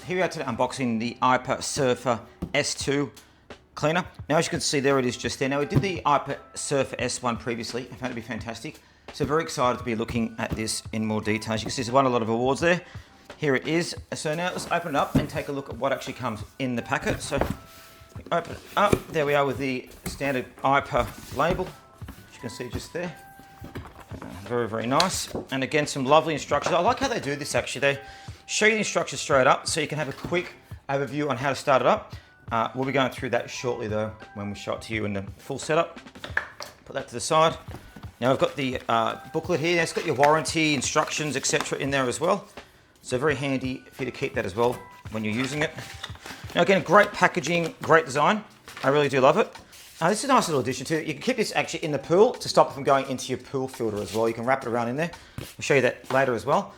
Here we are today unboxing the Aiper Surfer S2 cleaner. Now as you can see there it is just there. Now we did the Aiper Surfer S1 previously. I found it to be fantastic. So very excited to be looking at this in more detail. As you can see, it's won a lot of awards there. Here it is. So now let's open it up and take a look at what actually comes in the packet. So open it up. There we are with the standard Aiper label. As you can see just there. Very, very nice. And again, some lovely instructions. I like how they do this actually. They show you the instructions straight up so you can have a quick overview on how to start it up. We'll be going through that shortly though when we show it to you in the full setup. Put that to the side. Now I've got the booklet here. It's got your warranty, instructions, etc. in there as well. So very handy for you to keep that as well when you're using it. Now again, great packaging, great design. I really do love it. This is a nice little addition to it. You can keep this actually in the pool to stop it from going into your pool filter as well. You can wrap it around in there. I'll show you that later as well.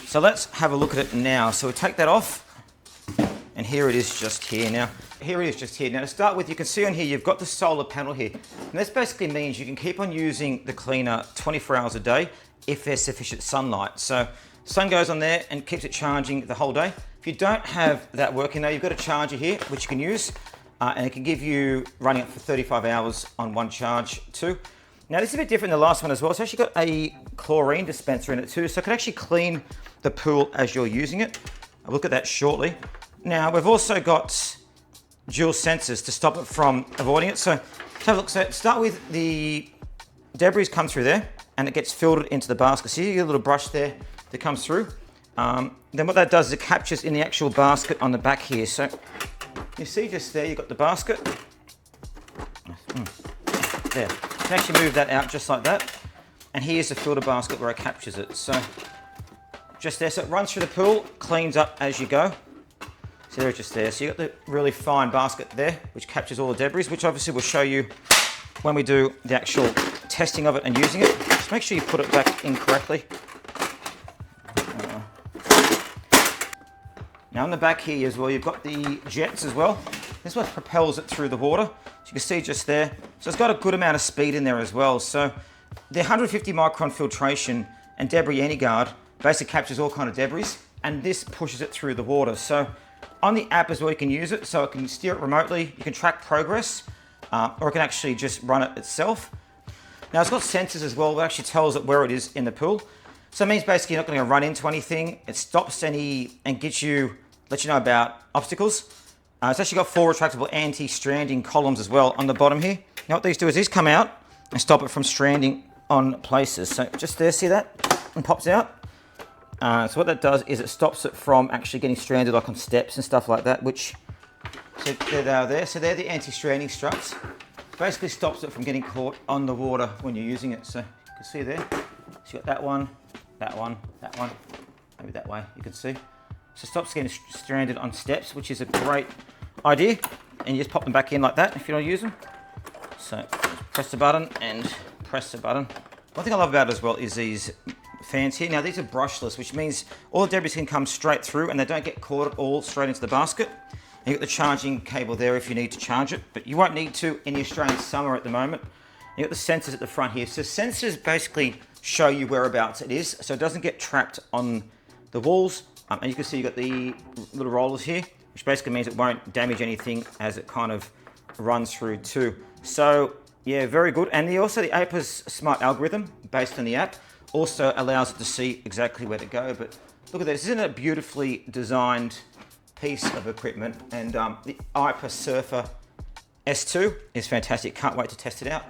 So let's have a look at it now. So we take that off, and here it is just here now. Here it is just here. Now to start with, you can see on here, you've got the solar panel here. And this basically means you can keep on using the cleaner 24 hours a day if there's sufficient sunlight. So sun goes on there and keeps it charging the whole day. If you don't have that working now, you've got a charger here, which you can use. And it can give you running it for 35 hours on one charge too. Now this is a bit different than the last one as well. It's actually got a chlorine dispenser in it too, so it can actually clean the pool as you're using it. I'll look at that shortly. Now we've also got dual sensors to stop it from avoiding it. So let's have a look. So start with the debris come through there and it gets filtered into the basket. So you get a little brush there that comes through. Then what that does is it captures in the actual basket on the back here. So you see just there, you've got the basket. There. You can actually move that out just like that. And here's the filter basket where it captures it. So just there, so it runs through the pool, cleans up as you go. So there it's just there. So you've got the really fine basket there, which captures all the debris, which obviously we'll show you when we do the actual testing of it and using it. Just make sure you put it back in correctly. Now on the back here as well, you've got the jets as well. This is what propels it through the water. So you can see just there. So it's got a good amount of speed in there as well. So the 150 micron filtration and debris anti-guard basically captures all kind of debris, and this pushes it through the water. So on the app as well, you can use it. So it can steer it remotely. You can track progress, or it can actually just run it itself. Now it's got sensors as well that actually tells it where it is in the pool. So it means basically you're not going to run into anything. It stops any and lets you know about obstacles. It's actually got 4 retractable anti-stranding columns as well on the bottom here. Now what these do is these come out and stop it from stranding on places. So just there, see that? And pops out. So what that does is it stops it from actually getting stranded like on steps and stuff like that, which, so there they are there. So they're the anti-stranding struts. Basically stops it from getting caught on the water when you're using it. So you can see there. So you got that one, that one, that one. Maybe that way, you can see. So it stops getting stranded on steps, which is a great idea. And you just pop them back in like that if you don't use them. So press the button and press the button. One thing I love about it as well is these fans here. Now these are brushless, which means all the debris can come straight through and they don't get caught at all straight into the basket. And you've got the charging cable there if you need to charge it, but you won't need to in the Australian summer at the moment. You've got the sensors at the front here. So sensors basically show you whereabouts it is, so it doesn't get trapped on the walls. And you can see you've got the little rollers here, which basically means it won't damage anything as it kind of runs through too. So yeah, very good. And also the Aiper's smart algorithm based on the app also allows it to see exactly where to go. But look at this, isn't it a beautifully designed piece of equipment? And the Aiper Surfer S2 is fantastic. Can't wait to test it out.